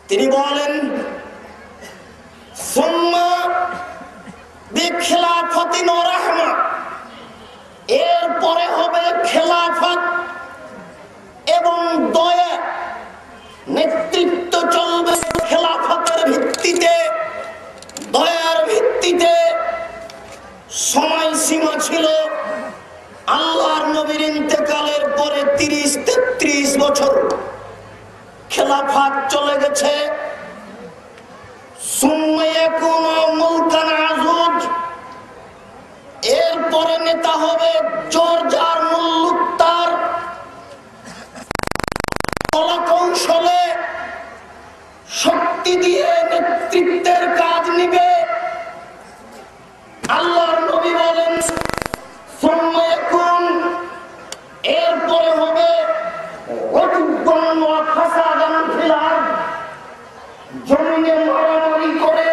তিনি বলেন সুম্মা বিখিলাফাতিন ওয়া রাহমা, এরপরে হবে খেলাফত এবং দয়া। নেতৃত্ব চলবে খেলাফতের ভিত্তিতে, দয়ার ভিত্তিতে। সময়সীমা ছিল আল্লাহর নবীর ইন্তেকালের পরে 30-33 বছর খেলাফত চলে গেছে। সুম্মা ইয়াকুনু মুলকান আযুজ, এরপরে নেতা হবে জোরজার মুল্লুকতার, কলা কৌশলে শক্তি দিয়ে নেতৃত্বের কাজ নিবে। আল্লাহর নবী বলেন সুম্মা ইয়াকুন, এরপরে হবে ওয়াতুবন ওয়া ফাসাদান ফিল আরদ, জমিনে মারামারি করে,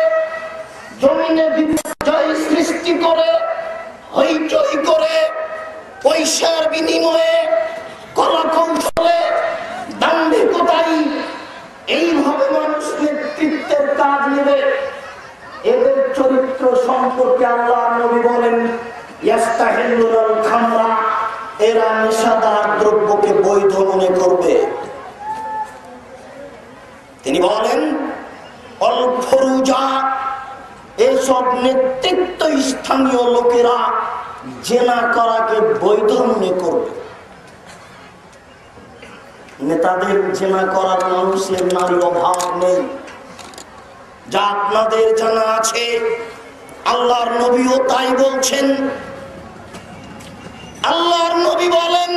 জমিনে বিপর্যয় সৃষ্টি করে, হইচই করে, পয়সার বিনিময়ে, কলা কৌশলে, দাম্ভিকতায় এইভাবে মানুষ নেতৃত্বের কাজ নেবে। এদের চরিত্র সম্পর্কে আল্লাহর নবী বলেন ইয়াস্তাহিল্লুল খামরা, এরা নেশাদার দ্রব্যকে বৈধ মনে করবে। তিনি বলেন অল ফুরুজা, এসব নেতৃত্ব স্থানীয় লোকেরা জেনা করাকে বৈধ মনে করবে। নেতাদের জেনা করার মানুষের নারীর অভাব নেই, যা আপনাদের জানা আছে। আল্লাহর নবীও তাই বলছেন। আল্লাহর নবী বলেন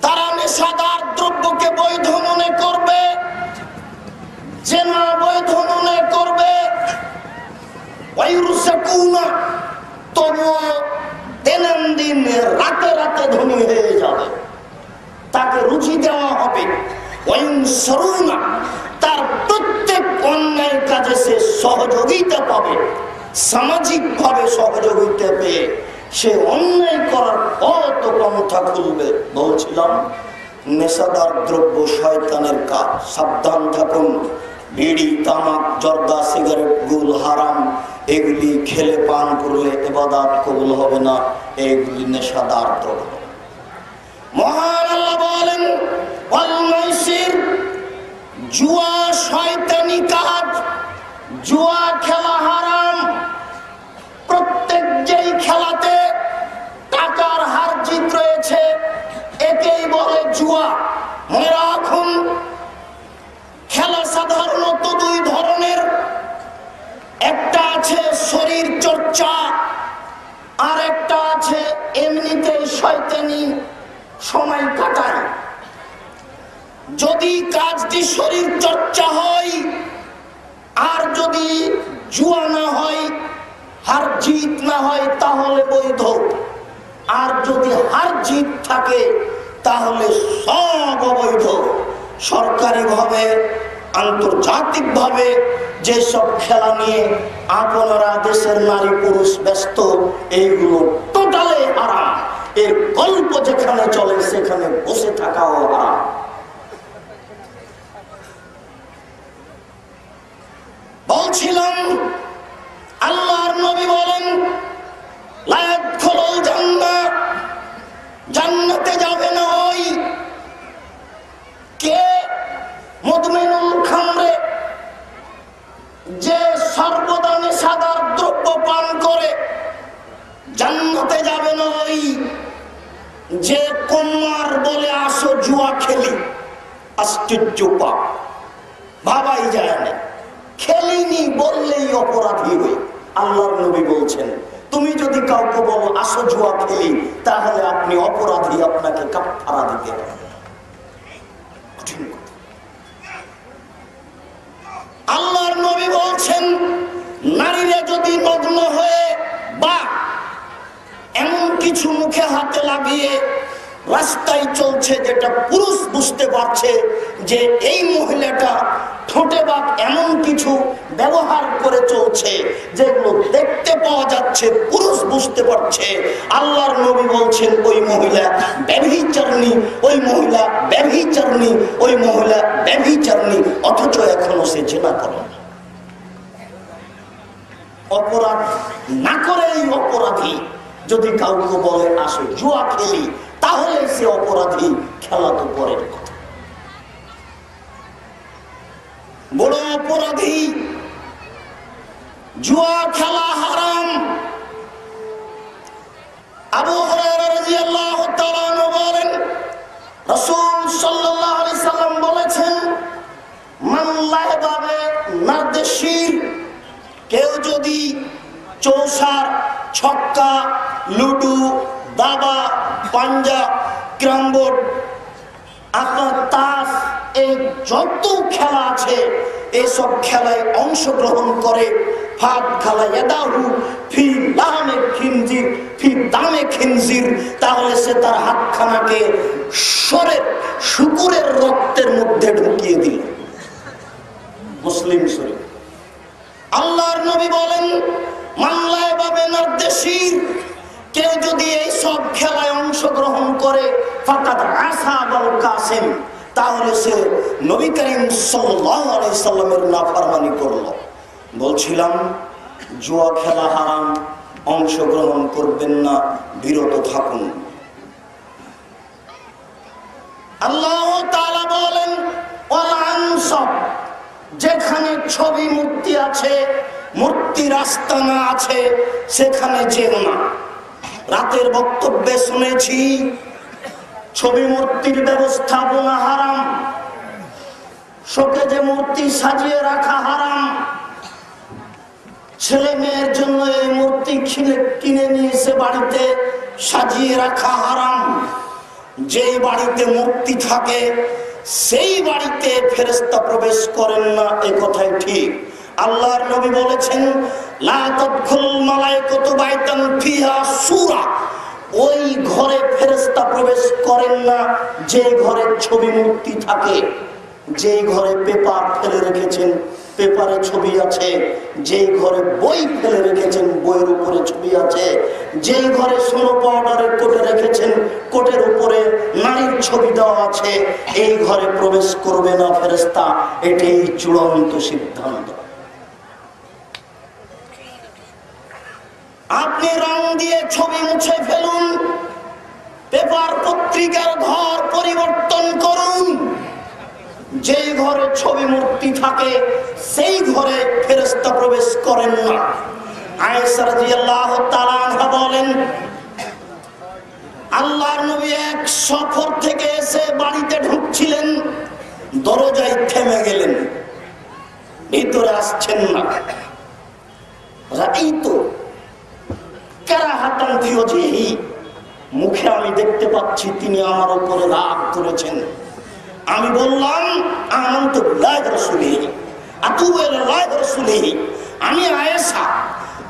তারা নেশাদার দ্রব্যকে বৈধ মনে করবে, জেনা বৈধ মনে করবে। তবুও দৈনন্দিন রাতে রাতে ধনী হয়ে যাবে, তাকে রুচি দেওয়া হবে। তার প্রত্যেক অন্যায় কাজে সে সহযোগিতা পাবে, সামাজিক ভাবে সহযোগিতা পেয়ে সে অন্যায় করার কত পন্থা খুলবে। বলছিলাম নেশাদার দ্রব্য শয়তানের কাজ, সাবধান থাকুন। বিড়ি, তামাক, জর্দা, সিগারেট, গুল হারাম। এগুলি খেলে পান করলে ইবাদত কবুল হবে না, এগুলি নেশাদার দ্রব্য। মহান আল্লাহ বলেন ওয়াল মাইসির, জুয়া শয়তানি কাজ, জুয়া খেলা হারাম। প্রত্যেক যেই খেলাতে টাকার হার জিত রয়েছে একেই বলে জুয়া। মনে রাখুন, খেলা সাধারণত দুই ধরনের, একটা আছে শরীর চর্চা, আর একটা আছে এমনিতেই শয়তানি সময় কাটায়। যদি কাজটি শরীর চর্চা হয় আর যদি জুয়া না হয়, হার জিত না হয়, তাহলে বৈধ। আর যদি হার জিত থাকে তাহলে সব অবৈধ। সরকারিভাবে, আন্তর্জাতিকভাবে যেসব খেলা নিয়ে আপনারা দেশের নারী পুরুষ ব্যস্ত, এইগুলো টোটালে হারাম। এর গল্প যেখানে চলে সেখানে বসে থাকাও হারাম। বলছিলাম আল্লাহর নবী বলেন লা ইয়াদখুলুল জান্নাহ, জান্নাতে যাবে না ওই কে মুদমিনুল খামরে, যে সর্বদা নেশাদার দ্রব্য পান করে। জান্নাতে যাবে না ওই যে কম্মার বলে আসো জুয়া খেলি। আশ্চর্য পাপ, ভাবাই যায় না। খেলিনি বললেই অপরাধী হই। আল্লাহর নবী বলছেন তুমি যদি কাউকে বলো আসো জুয়া খেলি, তাহলে আপনি অপরাধী, আপনাকে কাফারা দিতে হবে। আল্লাহর নবী বলছেন নারীরা যদি নগ্ন হয়ে বা এমন কিছু মুখে হাতে লাগিয়ে রাস্তায় চলছে যেটা পুরুষ বুঝতে পারছে যে এই মহিলাটা ঠোঁটে বা এমন কিছু ব্যবহার করে চলছে যেগুলো দেখতে পাওয়া যাচ্ছে, পুরুষ বুঝতে পারছে, আল্লাহর নবী বলছেন ওই মহিলা ব্যভিচারিণী, ওই মহিলা ব্যভিচারিণী, ওই মহিলা না করে, অপরাধ না করে এই অপরাধী যদি কাউকে বলে আসো জুয়া খেলি, তাহলে সে অপরাধী। খেলা তো পরের কথা। বড় অপরাধী, জুয়া খেলা হারাম। আবু হুরায়রা রাদিয়াল্লাহু তাআলা আনহু বলেন, রাসূল সাল্লাল্লাহু আলাইহি সাল্লাম বলেছেন, মান লাইবা নারদেশির, কেউ যদি চৌসার, ছক্কা, লুডু, দাবা, পাঞ্জা, ক্যারমবোর্ড, আপনার তাস, এই যত খেলা আছে এসব খেলায় অংশগ্রহণ করে, ফাদ খেলা ইয়াদাহু ফি লাহমে খিনজির ফি দামে খিনজির, তাহলে সে তার হাতখানাকে শুকুরের রক্তের মধ্যে ঢুকিয়ে দিল। মুসলিম শরীফ। আল্লাহর নবী বলেন, মানলায় বাবে নারদেশির, কেউ যদি এই সব খেলায় অংশগ্রহণ করে, ফাকাদ আসাবাল কাসিম, তাহলে সে নবী করিম সাল্লাল্লাহু আলাইহি সাল্লামের নাফরমানি করলো। বলছিলাম জুয়া খেলা হারাম, অংশগ্রহণ করবেন না, বিরত থাকুন। আল্লাহ তাআলা বলেন, ওয়াল আনসাব, যেখানে ছবি মূর্তি আছে, মূর্তির আস্তানা আছে, সেখানে যেও না। রাতের বক্তব্যে শুনেছি ছবি মূর্তির ব্যবস্থাপনা হারাম, শোকেজে মূর্তি সাজিয়ে রাখা হারাম। ছেলে মেয়ের জন্য এই মূর্তি কিনে নিয়ে এসে বাড়িতে সাজিয়ে রাখা হারাম। যে বাড়িতে মূর্তি থাকে সেই বাড়িতে ফেরেশতা প্রবেশ করেন না, এ কথাই ঠিক। আল্লাহর নবী বলেছেন, লা তাদখুল মালায়েকাতু বাইতান ফিহা সূরা, ওই ঘরে ফেরেশতা প্রবেশ করেন না যে ঘরে ছবি মূর্তি থাকে। যেই ঘরে পেপার ফেলে রেখেছেন, পেপারে ছবি আছে। যেই ঘরে বই ফেলে রেখেছেন, বইয়ের উপরে ছবি আছে। যেই ঘরে সোনো পাউডারের কোটে রেখেছেন, কোটের উপরে নারীর ছবি দেওয়া আছে, এই ঘরে প্রবেশ করবে না ফেরেশতা। এটাই চূড়ান্ত সিদ্ধান্ত। আপনি রং দিয়ে ছবি মুছে ফেলুন, পেপার পত্রিকার ঘর পরিবর্তন করুন। যে ঘরে ছবি মূর্তি থাকে সেই ঘরে ফেরেশতা প্রবেশ করেন না। আয়েশা রাদিয়াল্লাহু তাআলা আনহা বলেন, আল্লাহর নবী এক সফর থেকে এসে বাড়িতে ঢুকছিলেন, দরজায় থেমে গেলেন, ভিতরে আসছেন না। এই তো কারাহাতান ফি ওয়াজহিহি, মুখে আমি দেখতে পাচ্ছি তিনি আমার উপরে রাগ করেছেন। আমি বললাম, আমানতু বিল্লাহি ওয়া রাসূলিহি আতুবু ইলাল্লাহি ওয়া রাসূলিহি, আমি আয়েশা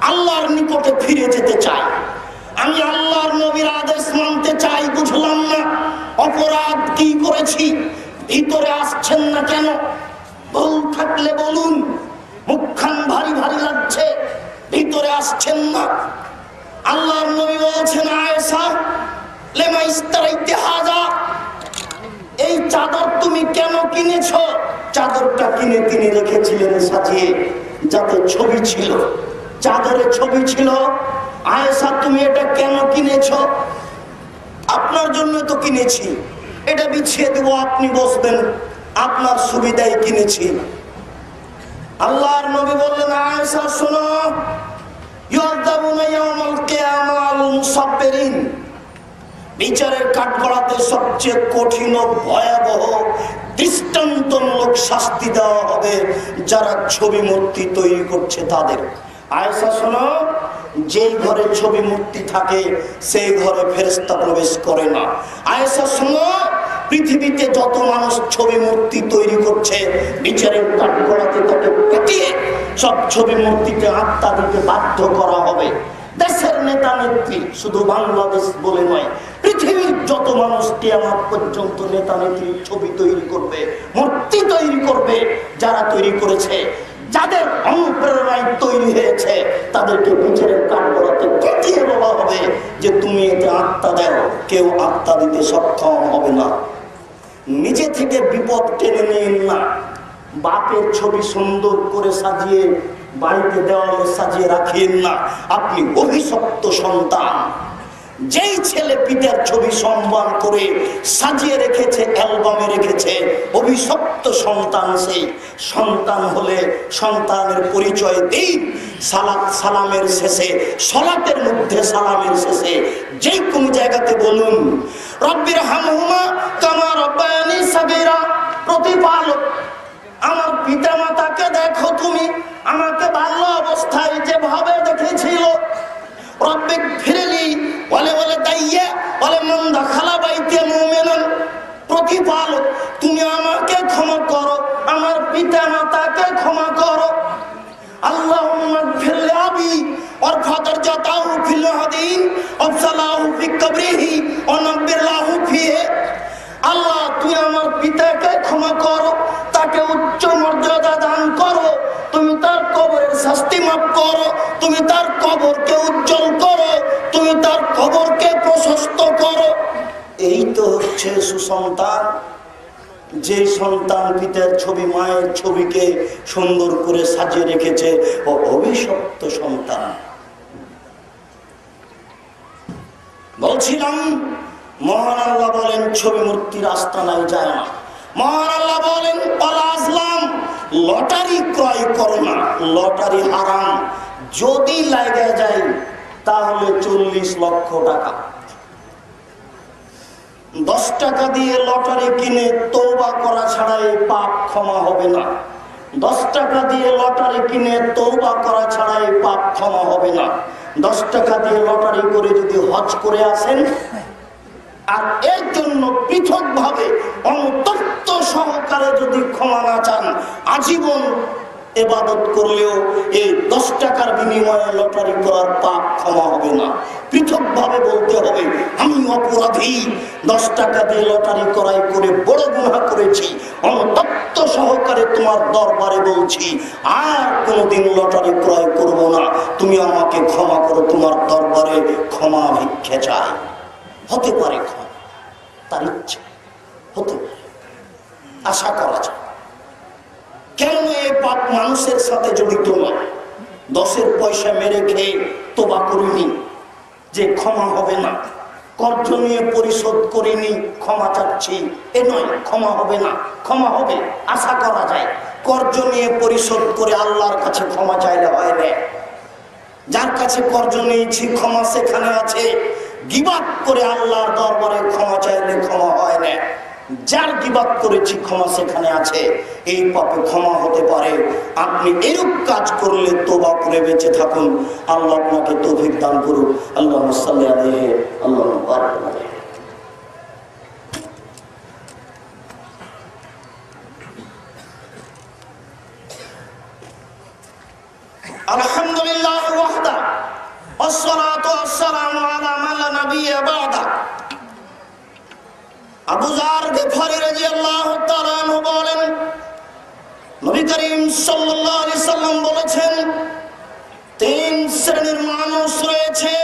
আল্লাহর নিকটে ফিরে যেতে চাই, আমি আল্লাহর নবীর আদেশ মানতে চাই। বুঝলাম না অপরাধ কি করেছি, ভিতরে আসছেন না কেন? ভুল থাকলে বলুন, মুখখান ভারী ভারী লাগছে, ভিতরে আসছেন না। আল্লাহর নবী বলছেন, আয়েশা লেমা ইস্তারাইতে হাযা, এই চাদর তুমি কেন কিনেছো? চাদরটা কিনে তিনি রেখেছিলেন সাজিয়ে, যাতে ছবি ছিল, চাদরে ছবি ছিল। আয়েশা তুমি এটা কেন কিনেছো? আপনার জন্য তো কিনেছি, এটা বিছিয়ে দেবো, আপনি বসবেন, আপনার সুবিধায় কিনেছি। আল্লাহর নবী বললেন, আয়েশা শোনো, ইউযাবুনা ইয়াউমাল কিয়ামাল মুসাব্বিরিন, বিচারের কাঠগড়াতে সবচেয়ে কঠিন ও ভয়াবহ দৃষ্টান্তমূলক শাস্তি দেওয়া হবে যারা ছবি মূর্তি তৈরি করছে তাদের। আয়েশা শোনো, যেই ঘরে ছবি মূর্তি থাকে সেই ঘরে ফেরেশতা প্রবেশ করে না। আয়েশা শোনো, পৃথিবীতে যত মানুষ ছবি মূর্তি তৈরি করছে, বিচারের কাঠগড়াতে তাকে পেটিয়ে সব ছবি মূর্তিতে আত্মা দিতে বাধ্য করা হবে। দেশের নেতা নেত্রী, শুধু বাংলাদেশ বলে নয়, পৃথিবীর যত মানুষ কিয়ামত পর্যন্ত নেতা নেত্রীর ছবি তৈরি করবে, মূর্তি তৈরি করবে, যারা তৈরি করেছে, যাদের অনুপ্রেরণায় তৈরি হয়েছে, তাদেরকে বিচারের কাঠগড়াতে পেটিয়ে বলা হবে যে তুমি এতে আত্মা দাও। কেউ আত্মা দিতে সক্ষম হবে না। নিজে থেকে বিপদ টেনে নিন না, বাপের ছবি সুন্দর করে সাজিয়ে বাড়িতে দেওয়ালে সাজিয়ে রাখেন না, আপনি অভিশপ্ত সন্তান। যেই ছেলে পিতার ছবি সম্মান করে সাজিয়ে রেখেছে, অ্যালবামে রেখেছে, অভিশপ্ত সন্তান। সেই সন্তান হলে সন্তানের পরিচয় দিন সালামের শেষে, সলাতের মধ্যে সালামের শেষে যে কোনো জায়গাতে বলুন রব্বির হামহুমা কামা রব্বায়ানি সাগীরা। প্রতিপালক আমার পিতা মাতাকে দেখো, তুমি আমাকে বাল্য অবস্থায় যেভাবে দেখেছিল। রব্বিক ফিরলি বলে বলে দাইয়া বলে মান দাখালা বাইতে মুমিনান। প্রতিপালক তুমি আমাকে ক্ষমা করো, আমার পিতা মাতাকে ক্ষমা করো। আল্লাহুম্মা ফিরলি আবি ওয়ারফা দারজাতাহু ফিল হাদিন ওয়াবসালাহু ফি কবরিহি ওয়া নাব্বির লাহু ফিহি। আল্লাহ তুমি আমার পিতাকে ক্ষমা করো, তাকে উচ্চ মর্যাদা দান করো, তুমি তার কবরের শাস্তি মাফ করো, তুমি তার কবরকে উজ্জ্বল করো, তুমি তার কবরকে প্রশস্ত করো। এই তো হচ্ছে সুসন্তান। যে সন্তান পিতার ছবি মায়ের ছবিকে সুন্দর করে সাজিয়ে রেখেছে ও অভিশপ্ত সন্তান। বলছিলাম মহান আল্লাহ বলেন ছবি মূর্তির আস্তানায় যায় না। মহান আল্লাহ বলেন আজলাম লটারি ক্রয় করো না, লটারি হারাম। যদি লাগে যায় তাহলে 40 লক্ষ টাকা। 10 টাকা দিয়ে লটারি কিনে তওবা করা ছাড়া এই পাপ ক্ষমা হবে না। 10 টাকা দিয়ে লটারি কিনে তওবা করা ছাড়া এই পাপ ক্ষমা হবে না। 10 টাকা দিয়ে লটারি করে যদি হজ করে আসেন আর এর জন্য পৃথকভাবে অনুতপ্ত সহকারে যদি ক্ষমা না চান, আজীবন ইবাদত করলেও এই 10 টাকার বিনিময়ে লটারি করার পাপ ক্ষমা হবে না। পৃথকভাবে বলতে হবে আমি অপরাধী, 10 টাকা দিয়ে লটারি ক্রয় করে বড় গুনাহ করেছি, অনুতপ্ত সহকারে তোমার দরবারে বলছি আর কোনোদিন লটারি ক্রয় করব না, তুমি আমাকে ক্ষমা করো, তোমার দরবারে ক্ষমা ভিক্ষে চাই। হতে পারে ক্ষমা, তার ইচ্ছে হতে পারে, আশা করা যায়। কেন এই পাপ মানুষের সাথে জড়িত নয়? 10-এর পয়সা মেরে খেয়ে তোবা করিনি যে ক্ষমা হবে না, কর্জ নিয়ে পরিশোধ করিনি ক্ষমা চাচ্ছি এ নয়, ক্ষমা হবে না। ক্ষমা হবে, আশা করা যায়। কর্জ নিয়ে পরিশোধ করে আল্লাহর কাছে ক্ষমা চাইলে হয় না। যার কাছে কর্জ নিয়েছি ক্ষমা সেখানে আছে, গিবাত করে আল্লাহর দরবারে ক্ষমা চাইলে ক্ষমা হয় না। যার গিবাত করেছি ক্ষমা সেখানে আছে, এই পাপে ক্ষমা হতে পারে। আপনি এরূপ কাজ করলে তোবা করে বেঁচে থাকুন। আল্লাহ আপনাকে তৌফিক দান করুন। আল্লাহুম্মা সাল্লি আলাইহি আল্লাহুম্মা বারিক আলাইহি। আলহামদুলিল্লাহ ওয়াহদা ওয়াসসালাতু ওয়াসসালামু আলা মান লা নাবিয়্যা বা'দা। আবু যার গিফারী রাদিয়াল্লাহু তাআলা আনহু বলেন, নবী করিম সাল্লাল্লাহু আলাইহি সাল্লাম বলেছেন, 3 শ্রেণীর মানুষ রয়েছে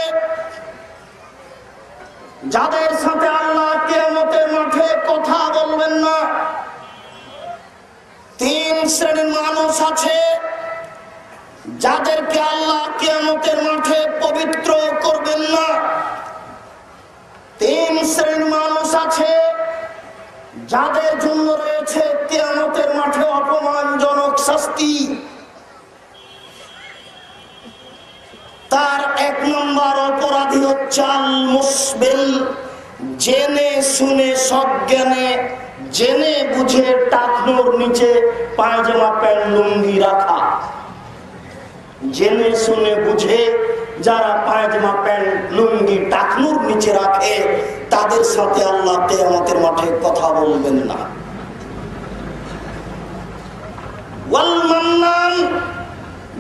যাদের সাথে আল্লাহ কিয়ামতের মাঠে কথা বলবেন না। 3 শ্রেণীর মানুষ আছে যাদেরকে আল্লাহ কিয়ামতের মাঠে পবিত্র করবেন না। 3 শ্রেণীর মানুষ আছে যাদের জন্য রয়েছে কিয়ামতের মাঠে অপমানজনক শাস্তি। তার 1 নম্বর অপরাধী হচ্ছে আল মুসবিল, জেনে শুনে সজ্ঞানে জেনে বুঝে টাকনোর নিচে পায়জামা প্যান্ট লুঙ্গি রাখা। জেনে শুনে বুঝে যারা পায়জামা প্যান্ট লুঙ্গি টাকনুর নিচে রাখে তাদের সাথে আল্লাহ কিয়ামতের মাঠে কথা বলবেন না। ওয়াল মান্নান,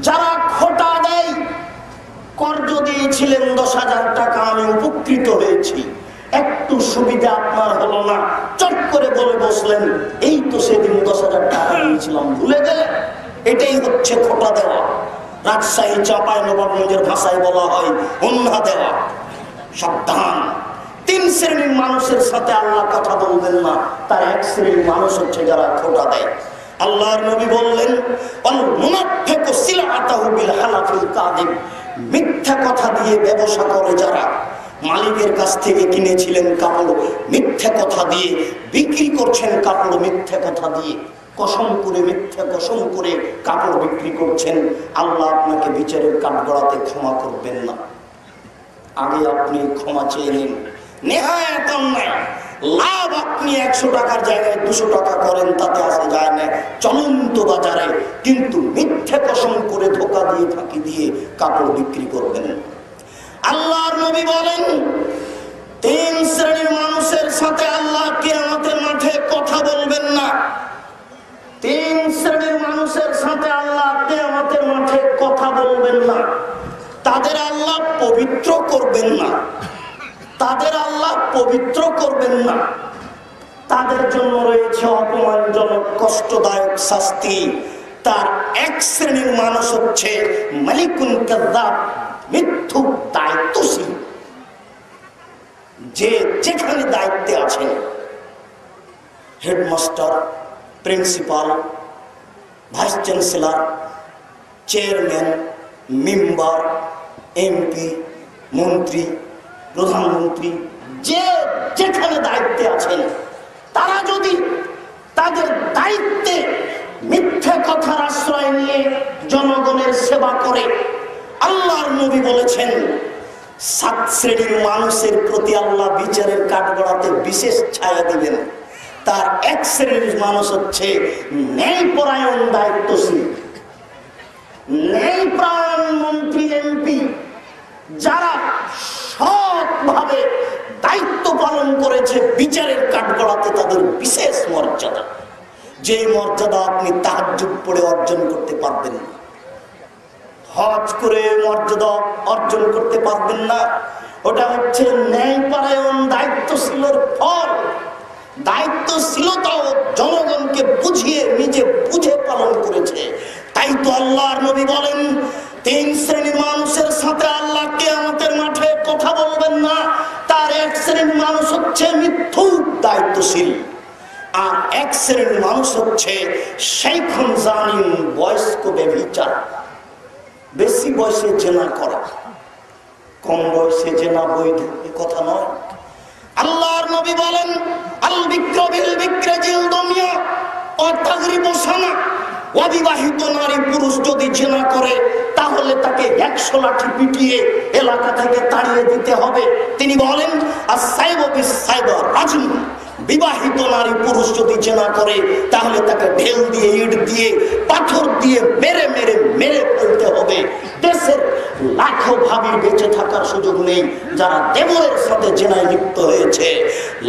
যারা খোটা দেয়, কর্জ দিয়েছিলেন 10,000 টাকা, আমি উপকৃত হয়েছি, একটু সুবিধা আপনার হলো না, চট করে বলে বসলেন এই তো সেদিন 10,000 টাকা দিয়েছিলাম, ভুলে গেলেন। এটাই হচ্ছে খোটা দেওয়া। রাজশাহী চাঁপাইনবাবগঞ্জের ভাষায় বলা হয় অন্যা দেওয়া। সাবধান, 3 শ্রেণীর মানুষের সাথে আল্লাহ কথা বলবেন না। তার 1 শ্রেণীর মানুষ হচ্ছে যারা খোটা দেয়। আল্লাহর নবী বললেন, আল মুনাফিকু সিলআতাহু বিল হালাফিল কাযিব, মিথ্যা কথা দিয়ে ব্যবসা করে যারা, মালিকের কাছ থেকে কিনেছিলেন কাপড়, মিথ্যা কথা দিয়ে বিক্রি করছেন কাপড়, মিথ্যা কথা দিয়ে কসম করে, মিথ্যা কসম করে কাপড় বিক্রি করছেন, আল্লাহ আপনাকে বিচারের কাঠগড়াতে ক্ষমা করবেন না। আগে আপনি ক্ষমা চেয়ে নিন। নেহায়াত অন্যায়, লাভ আপনি 100 টাকার জায়গায় 200 টাকা করেন, তাতে আসে যায় না চলন্ত বাজারে, কিন্তু মিথ্যা কসম করে ধোঁকা দিয়ে ফাঁকি দিয়ে কাপড় বিক্রি করবেন। আল্লাহর নবী বলেন, 3 শ্রেণীর মানুষের সাথে আল্লাহ কিয়ামতের মাঠে কথা বলবেন না। 3 শ্রেণীর মানুষের সাথে আল্লাহ কিয়ামতের মাঠে কথা বলবেন না। তাদের আল্লাহ পবিত্র করবেন না, তাদের আল্লাহ পবিত্র করবেন না। তাদের জন্য রয়েছে অপমানজনক কষ্টদায়ক শাস্তি। তার 1 শ্রেণীর মানুষ হচ্ছে মালিকুন কাযযাব, মিথ্যুক দায়িত্বশীল, যে যেখানে দায়িত্বে আছেন, headmaster, principal, vice chancellor, chairman, member, MP, মন্ত্রী, প্রধানমন্ত্রী, যে যেখানে দায়িত্বে আছেন, তারা যদি তাদের দায়িত্বে মিথ্যা কথার আশ্রয় নিয়ে জনগণের সেবা করে, আল্লাহর নবী বলেছেন 7 শ্রেণীর মানুষের প্রতি আল্লাহ বিচারের কাঠগড়াতে বিশেষ ছায়া দিবেন। তার 1 শ্রেণীর মানুষ হচ্ছে ন্যায়পরায়ণ দায়িত্বশীল, ন্যায়পরায়ণ মন্ত্রী, এমপি, যারা সৎভাবে দায়িত্ব পালন করেছে, বিচারের কাঠগড়াতে তাদের বিশেষ মর্যাদা, যে মর্যাদা আপনি তাহাজ্জুদ পড়ে অর্জন করতে পারবেন না, হজ করে মর্যাদা অর্জন করতে পারবেন না। ওটা হচ্ছে ন্যায়পরায়ণ দায়িত্বশীলের ফল। দায়িত্বশীলতাও জনগণকে বুঝিয়ে নিজে বুঝে পালন করেছে। তাই তো আল্লাহর নবী বলেন, 3 শ্রেণীর মানুষের সাথে আল্লাহ কিয়ামতের মাঠে কথা বলবেন না। তার 1 শ্রেণীর মানুষ হচ্ছে মিথ্যুক দায়িত্বশীল, আর 1 শ্রেণীর মানুষ হচ্ছে শাইখুন জানিন, বয়স্ক ব্যভিচার। বেশি বয়সে জেনা করা, কম বয়সে জেনা বৈধ, এ কথা নয়। আল্লাহর নবী বলেন, আল বিক্র বিল বিক্রে জিলদুমিয়া ও তাগরিবু সানা, অবিবাহিত নারী পুরুষ যদি জেনা করে তাহলে তাকে 100 লাঠি পিটিয়ে এলাকা থেকে তাড়িয়ে দিতে হবে। তিনি বলেন, আস-সাইবু বিস-সাইবা রাজম, বিবাহিত নারী পুরুষ যদি জেনা করে তাহলে তাকে ঢেল দিয়ে, ইট দিয়ে, পাথর দিয়ে মেরে মেরে মেরে ফেলতে হবে। দেশের লাখো ভাবি বেঁচে থাকার সুযোগ নেই যারা দেবরের সাথে জেনায় লিপ্ত হয়েছে,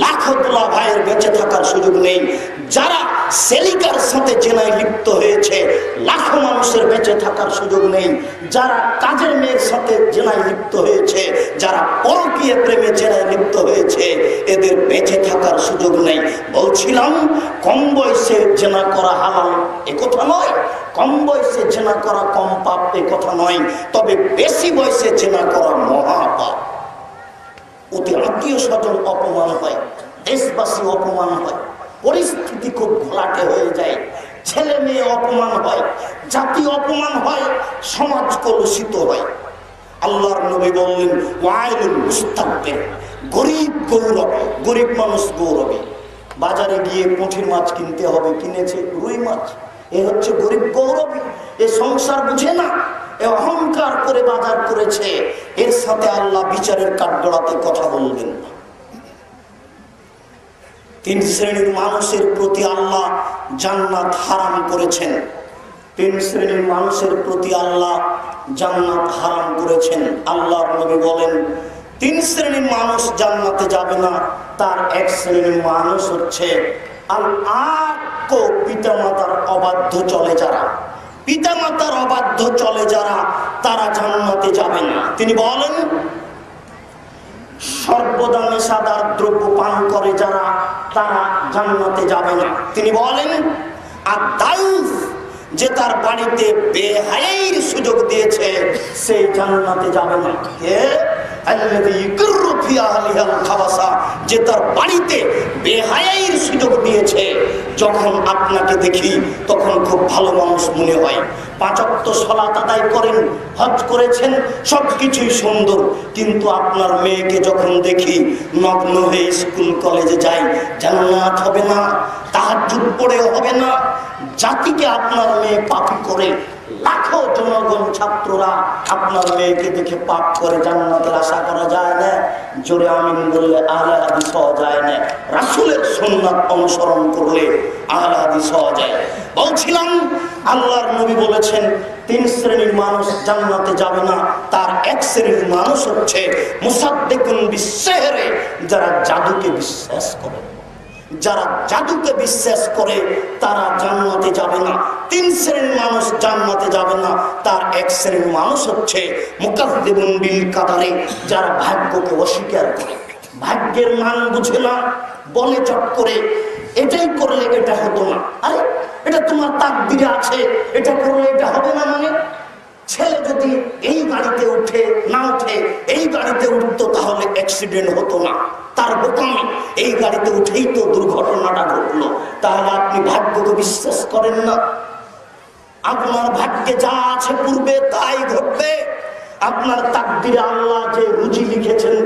লাখো দুলা ভাইয়ের বেঁচে থাকার সুযোগ নেই যারা সেলিকার সাথে জেনায় লিপ্ত হয়েছে, লাখো মানুষের বেঁচে থাকার সুযোগ নেই যারা কাজের মেয়ের সাথে জেনায় লিপ্ত হয়েছে, যারা পরকীয় প্রেমে জেনায় লিপ্ত হয়েছে, এদের বেঁচে থাকার সুযোগ নেই। বলছিলাম, কম বয়সে জেনা করা হালাল এ কথা নয়, কম বয়সে জেনা করা কম পাপ এ কথা নয়, তবে বেশি বয়সে জেনা করা মহাপাপ। ওতে আত্মীয় স্বজন অপমান হয়, দেশবাসী অপমান হয়, পরিস্থিতি খুব ঘোলাটে হয়ে যায়, ছেলে মেয়ে অপমান হয়, জাতি অপমান হয়, সমাজ কলুষিত হয়। আল্লাহর নবী বললেন, ওয়াইলুল মুস্তাকবির, গরিব গৌরবে, গরিব মানুষ গৌরবে। বাজারে গিয়ে পুঁটির মাছ কিনতে হবে, কিনেছে রুই মাছ, এ হচ্ছে গরিব গৌরবী। এ সংসার বুঝে না, এ অহংকার করে বাজার করেছে, এর সাথে আল্লাহ বিচারের কাঠগড়াতে কথা বলবেন না। 3 শ্রেণীর মানুষের প্রতি আল্লাহ জান্নাত হারাম করেছেন। 3 শ্রেণীর মানুষের প্রতি আল্লাহ জান্নাত হারাম করেছেন। আল্লাহর নবী বলেন, 3 শ্রেণীর মানুষ জান্নাতে যাবে না। তার 1 শ্রেণীর মানুষ হচ্ছে আল আক, পিতামাতার অবাধ্য চলে যারা, পিতামাতার অবাধ্য চলে যারা, তারা জান্নাতে যাবে না। তিনি বলেন, সর্বদা নেশাদার দ্রব্য পান করে যারা, তারা জান্নাতে যাবে না। তিনি বলেন, আর দায়ুফ, যে তার বাড়িতে বেহায়ার সুযোগ দিয়েছে, সেই জান্নাতে যাবে না। কে? আল্লাযী ইয়াকুরু ফি ফি আহলিহাল খাবাসা, যে তার বাড়িতে বেহায়াইর সুযোগ দিয়েছে। যখন আপনাকে দেখি তখন খুব ভালো মানুষ মনে হয়, 5 ওয়াক্ত সালাত আদায় করেন, হজ করেছেন, সবকিছুই সুন্দর, কিন্তু আপনার মেয়েকে যখন দেখি নগ্ন হয়ে স্কুল কলেজে যায়, জান্নাত হবে না, তাহাজ্জুদ পড়েও হবে না। জাতিকে আপনার মেয়ে পাপ করে, লাখো জনগণ ছাত্ররা আপনার মেয়েকে দেখে পাপ করে, জান্নাতের আশা করা যায় না। জোরে আমিন বললে আহলে হাদিস হওয়া যায় না, রাসূলের সুন্নাত অনুসরণ করলে আহলে হাদিস হওয়া যায়। বলছিলাম আল্লাহর নবী বলেছেন 3 শ্রেণীর মানুষ জান্নাতে যাবে না। তার 1 শ্রেণীর মানুষ হচ্ছে মুসাদ্দিকুন বিসসিহরি, যারা জাদুকে বিশ্বাস করে। যারা জাদুকে বিশ্বাস করে তারা জান্নাতে যাবে না। 3 শ্রেণীর মানুষ জান্নাতে যাবে না। তার 1 শ্রেণীর মানুষ হচ্ছে মুকাদ্দিবুন বিল কাদারে, যারা ভাগ্যকে অস্বীকার করে, ভাগ্যের মান বুঝে না, বলে চট করে এটাই করলে এটা হতো না, আরে এটা তোমার তাকদীরে আছে, এটা করলে এটা হবে না। মানে ছেলে যদি এই গাড়িতে উঠে না উঠে এই গাড়িতে উঠতো তাহলে অ্যাক্সিডেন্ট হতো না, তার বোকামি, এই গাড়িতে উঠেই তো দুর্ঘটনাটা ঘটলো। তাহলে আপনি ভাগ্যকে বিশ্বাস করেন না? আপনার ভাগ্যে যা আছে পূর্বে তাই ঘটবে। আপনার তাকদীরে আল্লাহ যে রুজি লিখেছেন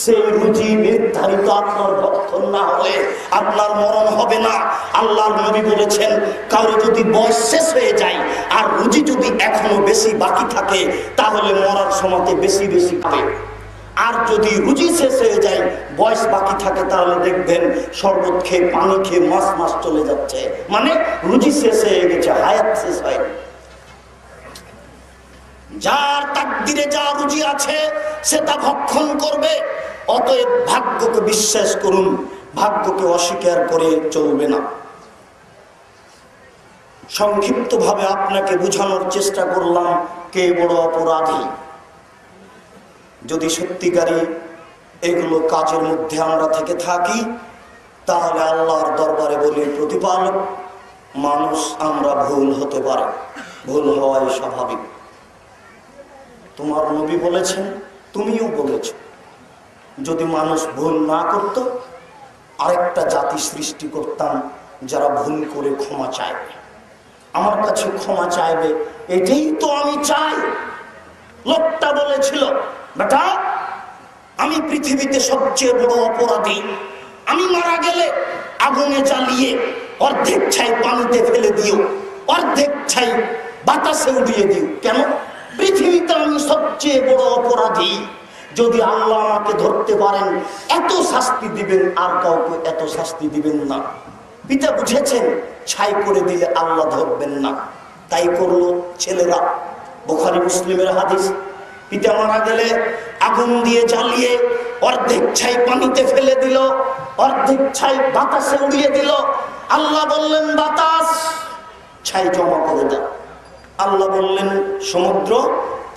সেই রুজি নির্ধারিত আপনার ভক্ষণ না হলে আপনার মরণ হবে না। আল্লাহর নবী বলেছেন, কারো যদি বয়স শেষ হয়ে যায় আর রুজি যদি এখনো বেশি বাকি থাকে তাহলে মরার সময় বেশি বেশি পাবে। আর যদি রুজি শেষ হয়ে যায়, বয়স বাকি থাকে, তাহলে দেখবেন শরবত খেয়ে পানি খেয়ে মাস মাস চলে যাচ্ছে, মানে রুজি শেষ হয়ে গেছে, হায়াত শেষ হয়নি। যার তাকদীরে যা রুজি আছে সে তা ভক্ষণ করবে। অতএব ভাগ্যকে বিশ্বাস করুন, ভাগ্যকে অস্বীকার করে চলবে না। সংক্ষিপ্তভাবে আপনাকে বোঝানোর চেষ্টা করলাম কে বড় অপরাধী। যদি সত্যিকারী এগুলো কাজের মধ্যে আমরা থেকে থাকি তাহলে আল্লাহর দরবারে বলি, প্রতিপালক, মানুষ আমরা ভুল হতে পারে, ভুল হওয়াই স্বাভাবিক। তোমার নবী বলেছেন, তুমিও বলেছ, যদি মানুষ ভুল না করত আরেকটা জাতি সৃষ্টি করতাম যারা ভুল করে ক্ষমা চাইবে, আমার কাছে ক্ষমা চাইবে, এটাই তো আমি চাই। লোকটা বলেছিল, বেটা আমি পৃথিবীতে সবচেয়ে বড় অপরাধী, আমি মারা গেলে আগুনে জ্বালিয়ে অর্ধেক ছাই পানিতে ফেলে দিও, অর্ধেক ছাই বাতাসে উড়িয়ে দিও। কেন? পৃথিবীতে আমি সবচেয়ে বড় অপরাধী, যদি আল্লাহ আমাকে ধরতে পারেন এত শাস্তি দিবেন, আর কাউকে এত শাস্তি দিবেন না। পিতা বুঝেছেন ছাই করে দিলে আল্লাহ ধরবেন না, তাই করলো ছেলেরা। বুখারী মুসলিমের হাদিস, পিতা মারা গেলে আগুন দিয়ে জ্বালিয়ে অর্ধেক ছাই পানিতে ফেলে দিল, অর্ধেক ছাই বাতাসে উড়িয়ে দিল। আল্লাহ বললেন, বাতাস ছাই জমা করে দাও। আল্লাহ বললেন, সমুদ্র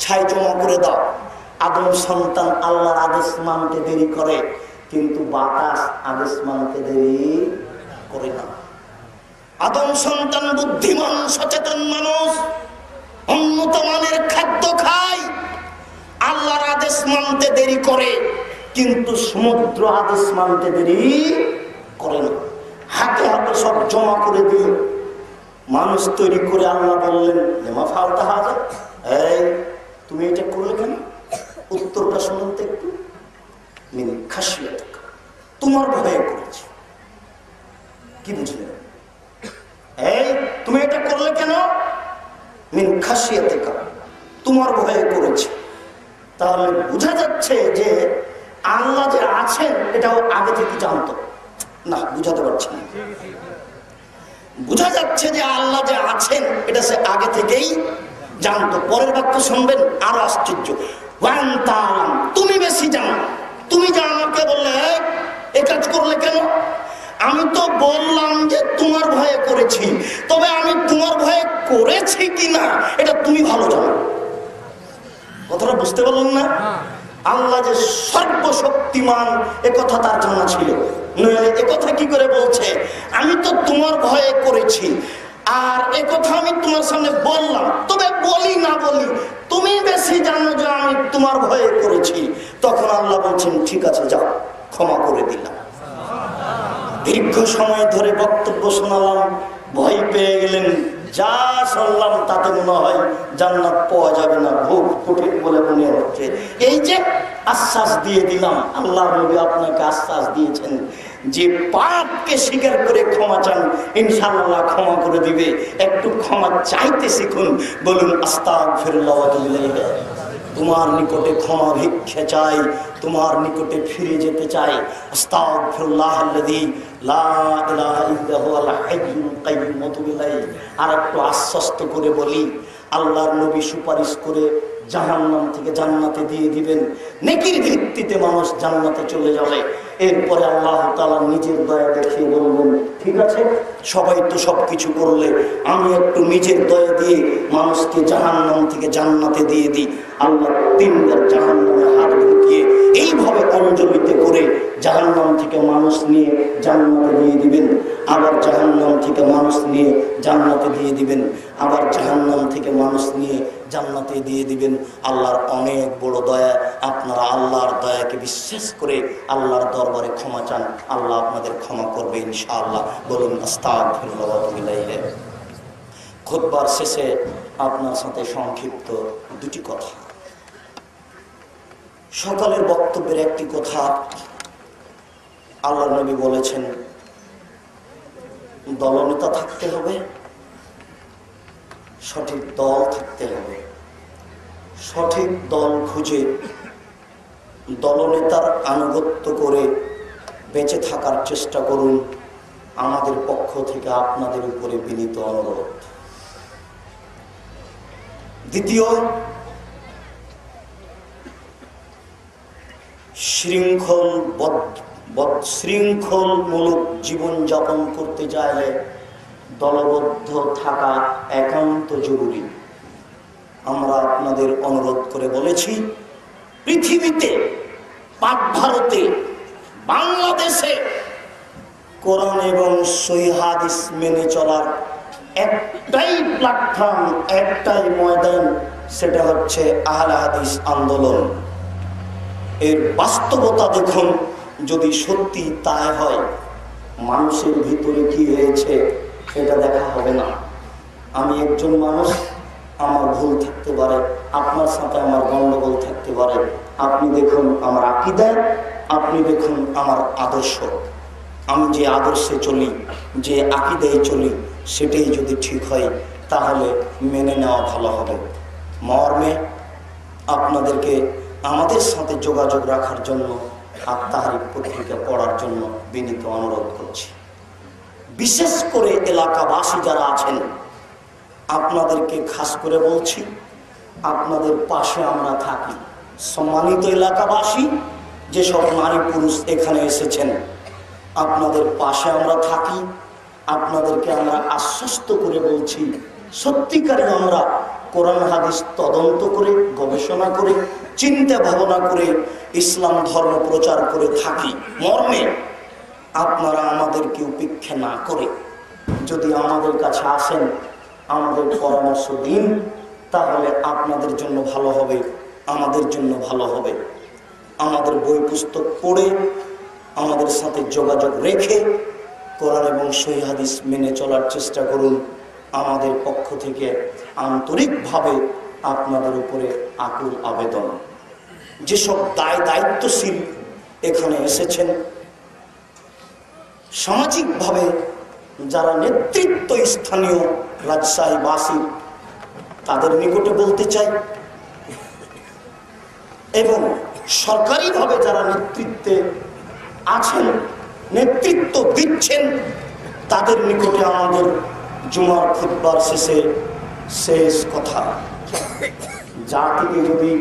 ছাই জমা করে দাও। আদম সন্তান আল্লাহর আদেশ মানতে দেরি করে, কিন্তু বাতাস আদেশ মানতে দেরি করে না। আদম সন্তান বুদ্ধিমান সচেতন মানুষ, উন্নত মানের খাদ্য খায়, আল্লাহর আদেশ মানতে দেরি করে, কিন্তু সমুদ্র আদেশ মানতে দেরি করে না। হাতে হাতে সব জমা করে দিল। মানুষ তৈরি করে আল্লাহ বললেন, হেমা ফালতা হাজার, এই তুমি এটা করলে কেন? উত্তরটা শুনুন তো একটু। মিন খাশিয়াতিকা, তোমার ভয়ে করেছি। কি বুঝলেন? এই তুমি এটা করলে কেন? মিন খাশিয়াতিকা, তোমার ভয়ে করেছি। তাহলে বোঝা যাচ্ছে যে আল্লাহ যে আছেন এটাও আগে থেকে জানতো না, বুঝাতে পারছি না। বোঝা যাচ্ছে যে আল্লাহ যে আছেন এটা সে আগে থেকেই জানতো। পরের বাক্য শুনবেন, আরো আশ্চর্য, তুমি বেশি জানো। তুমি যে আমাকে বললে এ কাজ করলে কেন? আমি তো বললাম যে তোমার ভয়ে করেছি, তবে আমি তোমার ভয়ে করেছি কিনা এটা তুমি ভালো জানো। কথাটা বুঝতে পারলেন না? আল্লাহ যে সর্বশক্তিমান এ কথা তার জানা ছিল। এ কথা কি করে বলছে? আমি তো তোমার ভয়ে করেছি, আর এ কথা আমি তোমার সামনে বললাম, তবে বলি না বলি তুমি বেশি জানো যে আমি তোমার ভয়ে করেছি। তখন আল্লাহ বলছেন ঠিক আছে যাও, ক্ষমা করে দিলাম। দীর্ঘ সময় ধরে বক্তব্য শোনালাম, ভয় পেয়ে গেলেন। যা শুনলাম তাতে মনে হয় জান্নাত পাওয়া যাবে না, খুব কঠিন বলে মনে হচ্ছে। এই যে আশ্বাস দিয়ে দিলাম, আল্লাহ নবী আপনাকে আশ্বাস দিয়েছেন যে পাপকে স্বীকার করে ক্ষমা চান, ইনশাআল্লাহ ক্ষমা করে দিবে। একটু ক্ষমা চাইতে শিখুন, বলুন আস্তাগফিরুল্লাহ ওয়া আতুবু ইলাইহি। তোমার নিকটে ক্ষমা ভিক্ষা চাই, তোমার নিকটে ফিরে যেতে চাই। আস্তাগফিরুল্লাহাল্লাযী লা ইলাহা ইল্লা হুয়াল হাইয়্যুল কাইয়্যুম ওয়া আতুবু ইলাইহি। আর একটু আশ্বস্ত করে বলি, আল্লাহর নবী সুপারিশ করে জাহান্নাম থেকে জান্নাতে দিয়ে দিবেন। নেকির ভিত্তিতে মানুষ জান্নাতে চলে যাবে। এরপরে আল্লাহ তাআলা নিজের দয়া দেখিয়ে বলবেন ঠিক আছে, সবাই তো সবকিছু করলে, আমি একটু নিজের দয়া দিয়ে মানুষকে জাহান্নাম থেকে জান্নাতে দিয়ে দিই। আল্লাহ তিনবার জাহান্নামে হাত ঢুকিয়ে এইভাবে অঞ্জলিতে করে জাহান্নাম থেকে মানুষ নিয়ে জান্নাতে দিয়ে দিবেন, আবার জাহান্নাম থেকে মানুষ নিয়ে জান্নাতে দিয়ে দিবেন, আবার জাহান্নাম থেকে মানুষ নিয়ে জান্নাতে দিয়ে দিবেন। আল্লাহর অনেক বড় দয়া। আপনারা আল্লাহর দয়াকে বিশ্বাস করে আল্লাহর দরবারে ক্ষমা চান, আল্লাহ আপনাদের ক্ষমা করবে ইনশাআল্লাহ। বলুন আস্তাগফিরুল্লাহ ওয়া আতুবু ইলাইহি। খুতবার শেষে আপনার সাথে সংক্ষিপ্ত দুটি কথা। সকালের বক্তব্যের একটি কথা, আল্লাহর নবী বলেছেন দলনেতা থাকতে হবে, সঠিক দল থাকতে হবে। সঠিক দল খুঁজে দলনেতার আনুগত্য করে বেঁচে থাকার চেষ্টা করুন, আমাদের পক্ষ থেকে আপনাদের উপরে বিনীত অনুরোধ। দ্বিতীয়, শৃঙ্খলমূলক জীবনযাপন করতে চাইলে দলবদ্ধ থাকা একান্ত জরুরি। আমরা আপনাদের অনুরোধ করে বলেছি, পৃথিবীতে, পাক ভারতে, বাংলাদেশে কোরআন এবং সহিহ হাদিস মেনে চলার একটাই প্ল্যাটফর্ম, একটাই ময়দান, সেটা হচ্ছে আহলে হাদিস আন্দোলন। এর বাস্তবতা দেখুন, যদি সত্যি তাই হয়, মানুষের ভিতরে কি হয়েছে এটা দেখা হবে না। আমি একজন মানুষ, আমার ভুল থাকতে পারে, আপনার সাথে আমার গন্ডগোল থাকতে পারে। আপনি দেখুন আমার আকীদা, আপনি দেখুন আমার আদর্শ। আমি যে আদর্শে চলি, যে আকীদায় চলি, সেটাই যদি ঠিক হয় তাহলে মেনে নেওয়া ভালো হবে। মর্মে আপনাদেরকে আমাদের সাথে যোগাযোগ রাখার জন্য আত্মাহারিক পত্রিকা পড়ার জন্য বিনীত অনুরোধ করছি। বিশেষ করে এলাকাবাসী যারা আছেন, আপনাদেরকে খাস করে বলছি, আপনাদের পাশে আমরা থাকি। সম্মানিত এলাকাবাসী, যেসব নারী পুরুষ এখানে এসেছেন, আপনাদের পাশে আমরা থাকি। আপনাদেরকে আমরা আশ্বস্ত করে বলছি, সত্যিকারে আমরা কোরআন হাদিস তদন্ত করে, গবেষণা করে, চিন্তা ভাবনা করে ইসলাম ধর্ম প্রচার করে থাকি। মর্মে আপনারা আমাদেরকে উপেক্ষা না করে যদি আমাদের কাছে আসেন, আমাদের পরামর্শ দিন, তাহলে আপনাদের জন্য ভালো হবে, আমাদের জন্য ভালো হবে। আমাদের বই পুস্তক পড়ে, আমাদের সাথে যোগাযোগ রেখে কোরআন এবং সহিহ হাদিস মেনে চলার চেষ্টা করুন। আমাদের পক্ষ থেকে আন্তরিকভাবে আপনাদের উপরে আকুল আবেদন। যেসব দায়িত্বশীল এখানে এসেছেন, সামাজিকভাবে যারা নেতৃত্ব স্থানীয় রাজশাহীবাসী, তাদের নিকটে বলতে চাই, এবং সরকারিভাবে যারা নেতৃত্বে আছেন, নেতৃত্ব দিচ্ছেন, তাদের নিকটে আমাদের জুমার খুতবার শেষ কথা, জাতিকে যদি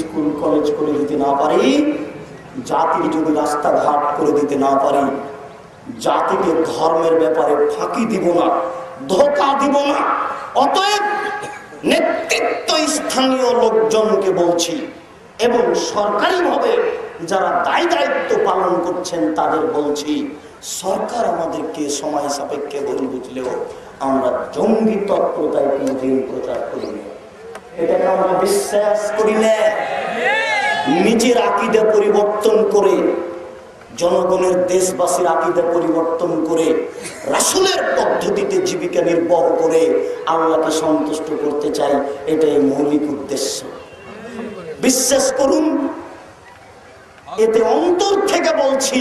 স্কুল কলেজ করে দিতে না পারি, জাতিকে যদি রাস্তাঘাট করে দিতে না পারি, জাতিকে ধর্মের ব্যাপারে ফাঁকি দিব না, ধোঁকা দিব না। অতএব নেতৃত্ব স্থানীয় লোকজনকে বলছি, এবং সরকারিভাবে যারা দায়িত্ব পালন করছেন তাদের বলছি, সরকার আমাদেরকে সময় সাপেক্ষে ভুল বুঝলেও আমরা জঙ্গি তৎপরতায় কোনদিন প্রচার করি না, এটাকে আমরা বিশ্বাস করি না। নিজের আকীদা পরিবর্তন করে, জনগণের দেশবাসীর আকীদা পরিবর্তন করে, রাসূলের পদ্ধতিতে জীবিকা নির্বাহ করে আল্লাহকে সন্তুষ্ট করতে চাই, এটাই মৌলিক উদ্দেশ্য। বিশ্বাস করুন, এতে অন্তর থেকে বলছি,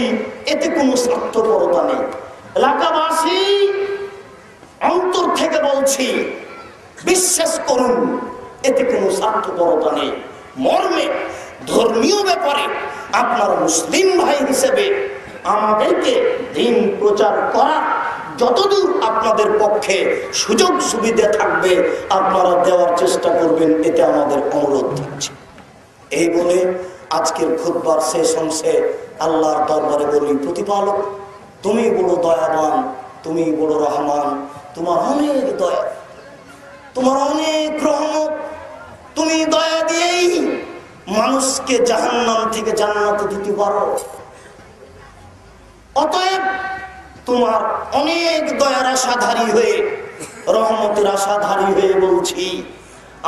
এতে কোনো স্বার্থপরতা নেই। এলাকাবাসী, অন্তর থেকে বলছি, বিশ্বাস করুন, এতে কোনো স্বার্থপরতা নেই। মর্মে ধর্মীয় ব্যাপারে আপনার মুসলিম ভাই হিসেবে আমাদেরকে দিন প্রচার করা যতদূর আপনাদের পক্ষে সুযোগ সুবিধা থাকবে আপনারা দেওয়ার চেষ্টা করবেন, এতে আমাদের অনুরোধ থাকছে। এই বলে আজকের খুতবার শেষ অংশে আল্লাহর দরবারে বলি, প্রতিপালক তুমি বড় দয়াবান, তুমি বড় রহমান, তোমার অনেক দয়া, তোমার অনেক রহমত, তুমি দয়া দিয়েই মানুষকে জাহান্নাম থেকে জান্নাতে দিতে পারো। অতএব তোমার অনেক দয়ার আশাধারী হয়ে, রহমতের আশাধারী হয়ে বলছি,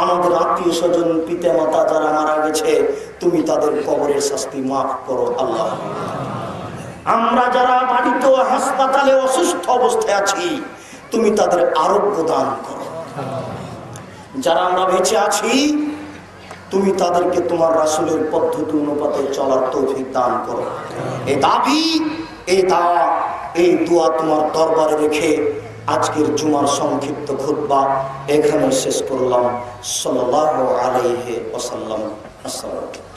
আমাদের আত্মীয় স্বজন পিতা মাতা যারা মারা গেছে, তুমি তাদের কবরের শাস্তি মাফ করো আল্লাহ। আমরা যারা বাড়িতে হাসপাতালে অসুস্থ অবস্থায় আছি, তুমি তাদের আরোগ্য দান করো। যারা আমরা বেঁচে আছি, তুমি তাদেরকে তোমার রাসূলের পদ্ধতি অনুপাতে চলার তৌফিক দান করো। এই দাবি, এই দাওয়া, এই দোয়া তোমার দরবারে রেখে আজকের জুমার সংক্ষিপ্ত খুতবা এখানে শেষ করলাম। সাল্লাল্লাহু আলাইহি ওয়াসাল্লাম। আসসালামু আলাইকুম।